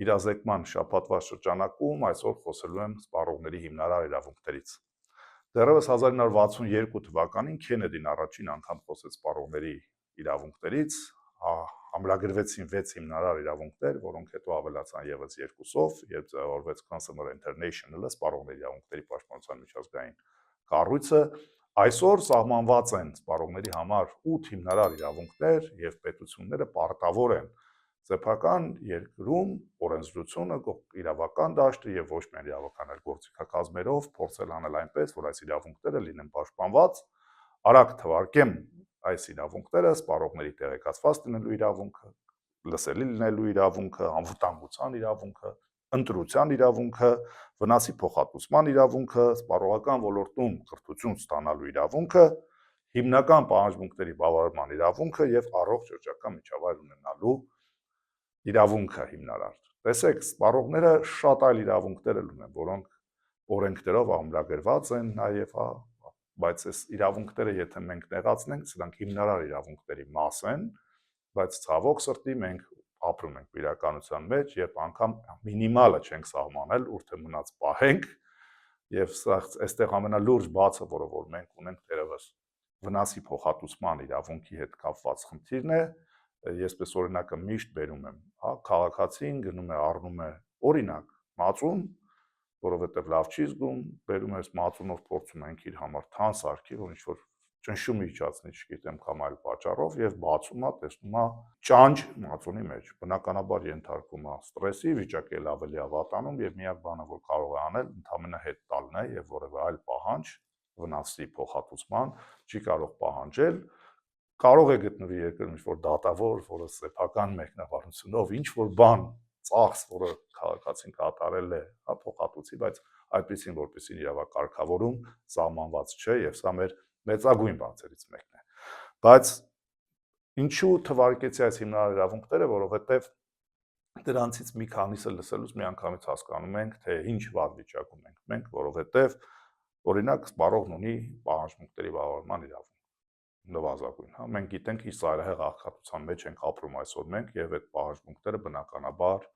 իրազեկման շաբաթվա շրջանակում այսօր խոսելու եմ սպառողների հիմնարար իրավունքներից։ Դեռևս 1962 թվականին Քենեդին առաջին անգամ խոսեց սպառողների իրավունքներից, ամրագրվեցին 6 հիմնարար իրավունքներ, որոնք հետո ավելացան ևս 2-ով, երբ ձևավորվեց Consumer International-ը, սպառողների իրավունքների պաշտպանության միջազգային կառույցը, այսօր սահմանված են սպառողների համար 8 հիմնարար իրավունքներ եւ պետությունները պարտավոր են սեփական երկրում օրենսդրությունը, իրավական դաշտը եւ ոչ միայն իրավական այլ գործիքակազմերով փորձել անել այնպես, որ այս իրավունքները լինեն պաշտպանված, արագ թվարկեմ այս իրավունքները սպառողների տեղեկացված լինելու իրավունքը, լսելի լինելու իրավունքը, անվտանգության իրավունքը, ընտրության իրավունքը, վնասի փոխհատուցման իրավունքը, սպառողական ոլորտում կրթություն ստանալու իրավունքը, հիմնական պահանջմունքների բավարարման իրավունքը եւ առողջ շրջակա միջավայր ունենալու իրավունքը հիմնարար։ Տեսեք, սպառողները շատ այլ իրավունքներ ունեն, որոնք օրենքներով ամրագրված են նաեւ, բայց այս իրավունքները եթե մենք նեղացնենք, սրանք հիմնարար իրավունքների մաս են, բայց ցավոք սրտի մենք ապրում ենք իրականության մեջ, երբ անգամ մինիմալը չենք սահմանել, ուր թե մնաց պահենք, եւ այստեղ ամենալուրջ բացը, որը որ մենք ունենք դերևս վնասի փոխհատուցման իրավունքի հետ կապված խնդիրն է, ես օրինակը միշտ բերում եմ, քաղաքացին գնում է առնում է օրինակ մածուն, որովհետեւ լավ չի զգում, բերում է մածունով փորձում ենք իր համար թան սարքի, որ ինչ-որ ճնշում իջացնի, չգիտեմ, կամ այլ պատճառով եւ բացում է, տեսնում է ճանճ մածունի մեջ, բնականաբար ենթարկվում է ստրեսի, վիճակը ավելի ավատանում եւ միակ բանը, որ կարող է անել, ընդհանրապես հետ տալն է եւ որևէ այլ պահանջ վնասի փոխհատուցման չի կարող պահանջել, կարող է գտնվի երկրում ինչ-որ դատավոր, որը սեփական մեկնաբանությունով ինչ-որ բան ծախս, որը քաղաքացին կատարել է, փոխհատուցի, բայց այդպեսին որպեսին իրավակարգավորում սահմանված չէ եւ սա մեր մեծագույն բացերից մեկն է։ Բայց ինչու թվարկեցի այս հիմնարար իրավունքները, որովհետեւ դրանցից մի քանիսը լսելուց միանգամից հասկանում ենք, թե ինչ վատ վիճակում ենք մենք, որովհետեւ օրինակ սպառողն ունի պահանջմունքների բավարարման իրավունք, նվազագույն, մենք գիտենք ինչ ծայրահեղ աղքատության մեջ ենք ապրում այսօր մենք եւ այդ պահանջմունքները բնականաբար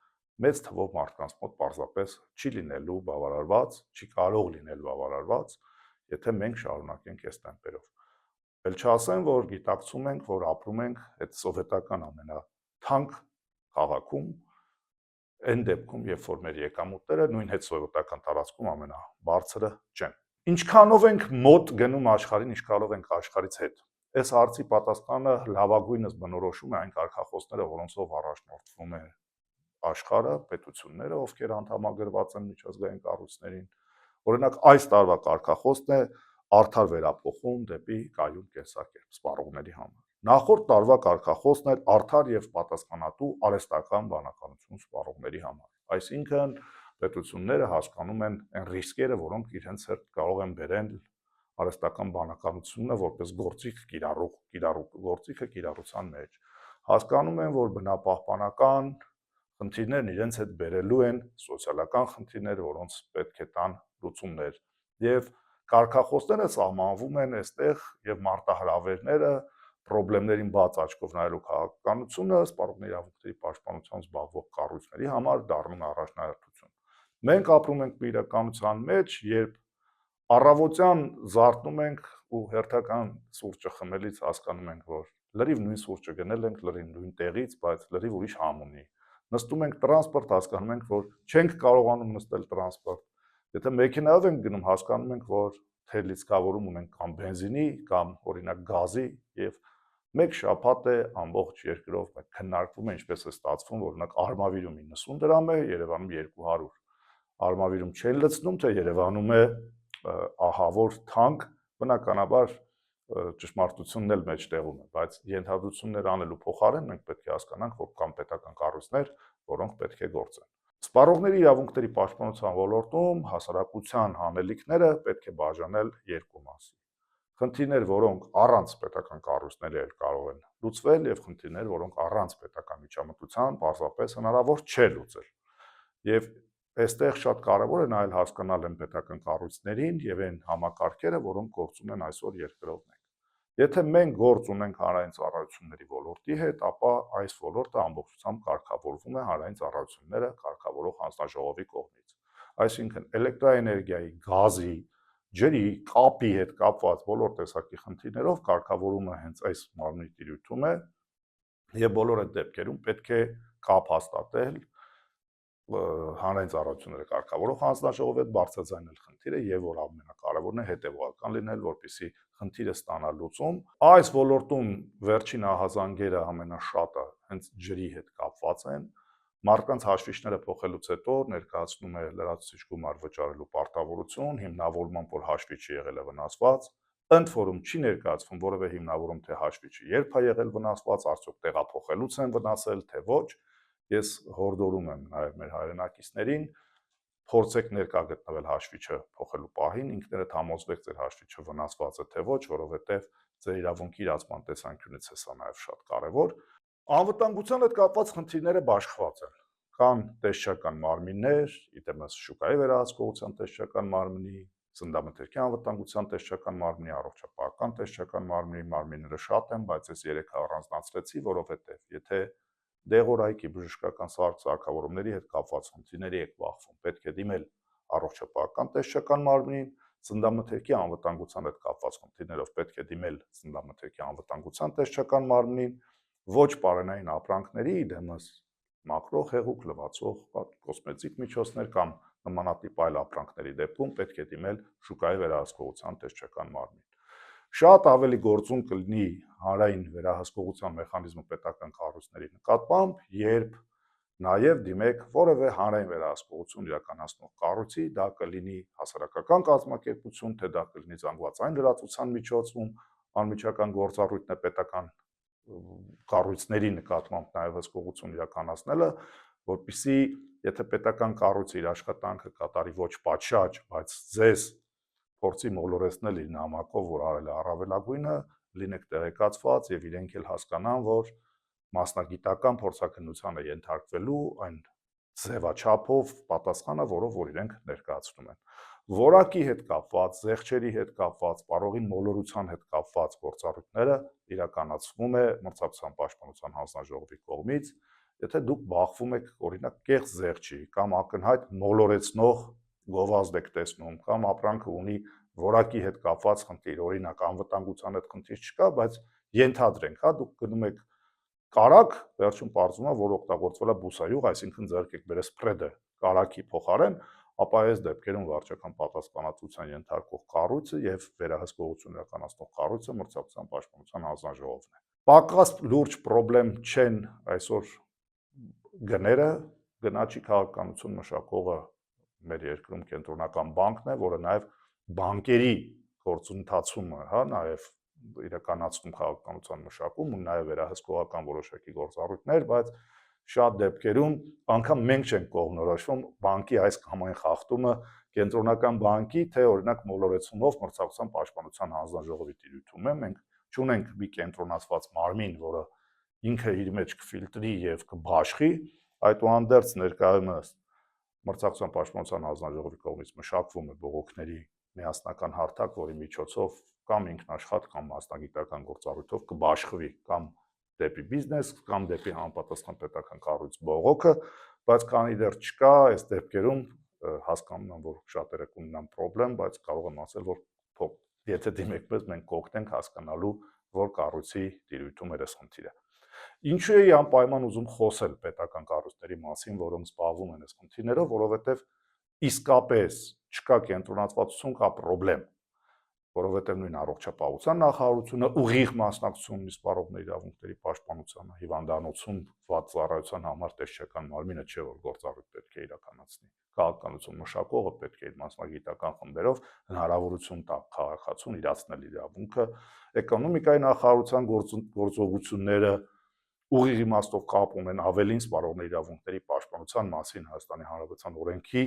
մեծ թվով մարդկանց մոտ պարզապես չի լինելու բավարարված, չի կարող լինել բավարարված, եթե մենք շարունակենք այս տեմպերով։ Էլ չասեմ, որ գիտակցում ենք, որ ապրում ենք այդ սովետական ամենաթանկ քաղաքում, այն դեպքում, երբ որ մեր եկամուտները նույն հետ սովետական տարածքում ամենաբարձրը չեն։ Ինչքանով ենք մոտ գնում աշխարհին, ինչքանով ենք աշխարհից հետ։ Այս հարցի պատասխանը լավագույնս բնորոշում է այն կարգախոսները, որոնցով առաջնորդվում է աշխարհը, պետությունները, ովքեր անդամագրված են միջազգային կառույցներին։ Օրինակ այս տարվա կարգախոսն է արդար վերափոխում դեպի կայուն կենսակերպ սպառողների համար։ Նախորդ տարվա կարգախոսն էր արդար եւ պատասխանատու արհեստական բանականություն սպառողների համար։ Այսինքն պետությունները հասկանում են այն ռիսկերը, որոնք իրենց հետ կարող են բերել արհեստական բանականությունը որպես գործիք գործիքը կիրառության մեջ։ Հասկանում են, որ բնապահպանական խնդիրներն իրենց հետ բերելու են սոցիալական խնդիրներ, որոնց պետք է տան լուծումներ եւ կարգախոսները սահմանվում են այստեղ եւ մարտահրավերները խնդիրներին բաց աչքով նայելու քաղաքականությունը սպառողների իրավունքների պաշտպանությամբ զբաղվող կառույցների համար դառնում է առաջնահերթություն։ Մենք ապրում ենք մի իրականության մեջ, երբ առավոտյան զարթնում ենք ու հերթական սուրճը խմելիս հասկանում ենք, որ լրիվ նույն սուրճը գնել ենք լրիվ նույն տեղից, բայց լրիվ ուրիշ համ ունի։ Նստում ենք տրանսպորտ, հասկանում ենք, որ չենք կարողանում նստել տրանսպորտ։ Եթե մեքենայով ենք գնում, հասկանում ենք, որ թե լիցքավորում ունենք կամ բենզինի, կամ օրինակ գազի եւ մեկ շաբաթ է ամբողջ երկրով մենք քննարկվում է ինչպես է ստացվում, որ օրինակ արմավիրում 90 դրամ է, Երևանում 200։ Արմավիրում չեն լցնում, թե Երևանում է ահավոր թանկ, բնականաբար ճշմարտությունն էլ մեջտեղում է, բայց ենթադրություններ անելու փոխարեն մենք պետք է հասկանանք, որ կան պետական կառույցներ, որոնք պետք է գործեն։ Սպառողների իրավունքների պաշտպանության ոլորտում հասարակության հանելիքները պետք է բաժանել երկու մասի։ Խնդիրներ, որոնք առանց պետական կառույցների կարող են լուծվել, եւ խնդիրներ, որոնք առանց պետական միջամտության պարզապես հնարավոր չէ լուծել։ Եվ այստեղ շատ կարևոր է նայել հասկանալ են պետական կառույցներին եւ այն համակարգերը, որոնք գործում են այսօր երկրով մեկ։ Եթե մենք գործ ունենք հանրային ծառայությունների ոլորտի հետ, ապա այս ոլորտը ամբողջությամբ կարգավորվում է հանրային ծառայությունները կարգավորող հանձնաժողովի կողմից։ Այսինքն էլեկտրաէներգիայի, գազի, ջրի, կապի հետ կապված բոլոր տեսակի խնդիրներով կարգավորումը հենց այս մարմնի տիրույթում է եւ բոլոր այդ դեպքերում պետք է կապ հաստատել հանրային ծառայությունները կարգավորող հանձնաժողովի հետ բարձրաձայնել խնդիրը եւ որ ամենակարևորն է հետեւողական լինել, որպեսզի խնդիրը ստանա լուծում։ Այս ոլորտում վերջին ահազանգերը ամենաշատը հենց ջրի հետ կապված են։ Մարդկանց հաշվիչները փոխելուց հետո ներկայացնում է լրացուցիչ գումար վճարելու պարտավորություն, հիմնավորմամբ որ հաշվիչը եղել է վնասված, ընդ որում չի ներկայացվում որևէ հիմնավորում, թե հաշվիչը երբ է եղել վնասված, արդյոք տեղափոխելուց են վնասել, թե ոչ։ Ես հորդորում եմ նաև մեր հայրենակիցներին փորձեք ներկա գտնվել հաշվիչը փոխելու պահին, ինքներդ համոզվեք ձեր հաշվիչը վնասված է թե ոչ, որովհետև ձեր իրավունքի իրացման տեսանկյունից է սա նաև շատ կարևոր։ Անվտանգության հետ կապված խնդիրները բաշխված են։ Կան տեսչական մարմիններ, իտեմս շուկայի վերահսկողության տեսչական մարմնի, սննդամթերքի անվտանգության տեսչական մարմնի, առողջապահական տեսչական մարմինները շատ են, բայց ես 3 առանձնացրեցի, որովհետև եթե դեղորայքի բժշկական սարքավորումների հետ կապված խնդիրների եք բախվում, պետք է դիմել առողջապահական տեսչական մարմնին, սննդամթերքի անվտանգության հետ կապված խնդիրներով պետք է դիմել սննդամթերքի անվտանգության տեսչական մարմնին, ոչ պարենային ապրանքների դեմս մակրող, հեղուկ, լվացող, կոսմետիկ միջոցներ կամ նմանատիպ այլ ապրանքների դեպքում պետք է դիմել շուկայի վերահսկողության տեսչական մարմին։ Շատ ավելի գործուն կլինի հանրային վերահսկողության մեխանիզմը պետական կառույցների նկատմամբ, երբ նաև դիմեք որևէ հանրային վերահսկողություն իրականացնող կառույցի, դա կլինի հասարակական կազմակերպություն, թե դա կլինի զանգվածային լրատվության միջոցում, անմիջական գործառույթն է պետական կառույցների նկատմամբ նաև հսկողություն իրականացնելը, որպեսզի եթե պետական կառույցը իր աշխատանքը կատարի ոչ պատշաճ, բայց ձեզ փորձի մոլորեցնել իր նամակով, որ արել է առավելագույնը, լինեք տեղեկացված եւ իրենք էլ հասկանան, որ մասնագիտական փորձաքննության է ենթարկվելու այն ձևաչափով պատասխանը, որով որ իրենք ներկայացնում են։ Որակի հետ կապված, զեղչերի հետ կապված, պարողին մոլորության հետ կապված գործառույթները իրականացվում է մրցակցության պաշտպանության հանձնաժողովի կողմից, եթե դուք բախվում եք օրինակ կեղծ զեղչի կամ ակնհայտ մոլորեցնող գովազդ եք տեսնում կամ ապրանքը ունի որակի հետ կապված խնդիր, օրինակ անվտանգության հետ խնդիր չկա, բայց ենթադրենք, հա, դուք գնում եք կարակ, վերջում պարզվում է, որ օգտագործվել է բուսայուղ, այսինքն ձեռք եք բերել սփրեդը կարակի փոխարեն, ապա այս դեպքերում վարչական պատասխանատվության ենթարկող կառույցը եւ վերահսկողություն իրականացնող կառույցը մրցակցության պաշտպանության հանձնաժողովն է։ Պակաս լուրջ խնդրեմ չեն այսօր գները, գնաճի քաղաքականություն մշակողը մեր երկրում կենտրոնական բանկն է, որը նաեւ բանկերի գործընթացումը, հա, նաեւ իրականացնում քաղաքականության մշակում ու նաեւ վերահսկողական որոշակի գործառույթներ, բայց շատ դեպքերում անգամ մենք չենք կողմնորոշվում բանկի այս կամ այն խախտումը կենտրոնական բանկի, թե օրինակ մոլորեցումով մրցակցության պաշտպանության հանձնաժողովի տիրույթում է, մենք չունենք մի կենտրոնացված մարմին, որը ինքը իր մեջ կֆիլտրի եւ կբաշխի, այդուհանդերձ ներկայումս մրցակցության պաշտպանության հանձնաժողովի կողմից մշակվում է բողոքների միասնական հարթակ, որի միջոցով կամ ինքնաշխատ կամ մասնագիտական գործառույթով կբաշխվի կամ դեպի բիզնես կամ դեպի համապատասխան պետական կառույց բողոքը, բայց քանի դեռ չկա, այս դեպքերում հասկանում եմ, որ շատերը կունենան խնդրեմ, բայց կարող եմ ասել, որ եթե դիմեք մեզ, մենք կօգնենք հասկանալու, որ կառույցի տիրույթում է այս խնդիրը։ Ինչու էի անպայման ուզում խոսել պետական կառույցների մասին, որոնք զբաղվում են այս խնդիրներով, որովհետև իսկապես չկա կենտրոնացվածություն, կա խնդրեմ, որովհետև նույն առողջապահության նախարարությունը ուղիղ մասնակցություն ունի սպառողների իրավունքների պաշտպանությանը, հիվանդանոցում վատ ծառայության համար տեսչական մարմինը չէ, որ գործառույթ պետք է իրականացնի։ Քաղաքականություն մշակողը պետք է իր մասնագիտական խմբերով հնարավորություն տա քաղաքացուն իրացնել իրավունքը, էկոնոմիկայի նախարարության գործողությունները ուղիղ իմաստով կապ ունեն ավելին սպառողների իրավունքների պաշտպանության մասին Հայաստանի Հանրապետության օրենքի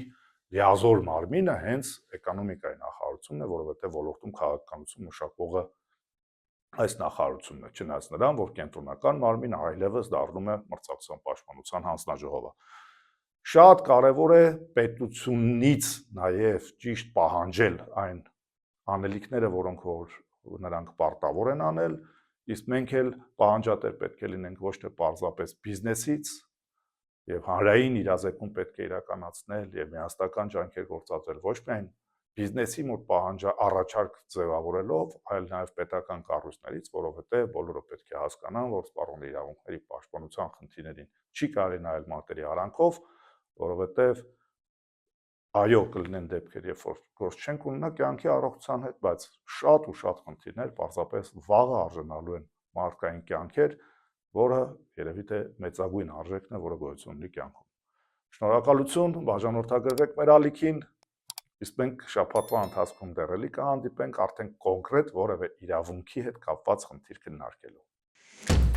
լիազոր մարմինը հենց էկոնոմիկայի նախարարությունն է, որովհետև ոլորտում քաղաքականություն մշակողը այս նախարարությունն է, չնայած նրան, որ կենտրոնական մարմինը այլևս դառնում է մրցակցության պաշտպանության հանձնաժողովը։ Շատ կարևոր է պետությունից նաև ճիշտ պահանջել այն անելիքները, որոնք որ նրանք պարտավոր են անել, իսկ մենք էլ պահանջատեր պետք է լինենք ոչ թե պարզապես բիզնեսից եւ հանրային իրազեկում պետք է իրականացնել եւ միասնական ջանքեր գործադրել ոչ միայն բիզնեսի մոտ պահանջա առաջարկ ձևավորելով, այլ նաեւ պետական կառույցներից, որովհետեւ բոլորը պետք է հասկանան, որ սպառողների իրավունքների պաշտպանության խնդիրներին չի կարելի նայել մատերի արանքով, որովհետեւ այո, կլինեն դեպքեր, երբ որ գործ չենք ունենա կյանքի առողջության հետ, բայց շատ ու շատ խնդիրներ պարզապես վաղը արժանալու են մարդկային կյանքեր, որը երևի թե մեծագույն արժեքն է, որը գոյություն ունի կյանքում։ Շնորհակալություն, բաժանորդագրվեք մեր ալիքին, իսկ մենք շաբաթվա ընթացքում դեռ էլի կհանդիպենք արդեն կոնկրետ որևէ իրավունքի հետ կապված խնդիր քննարկելու։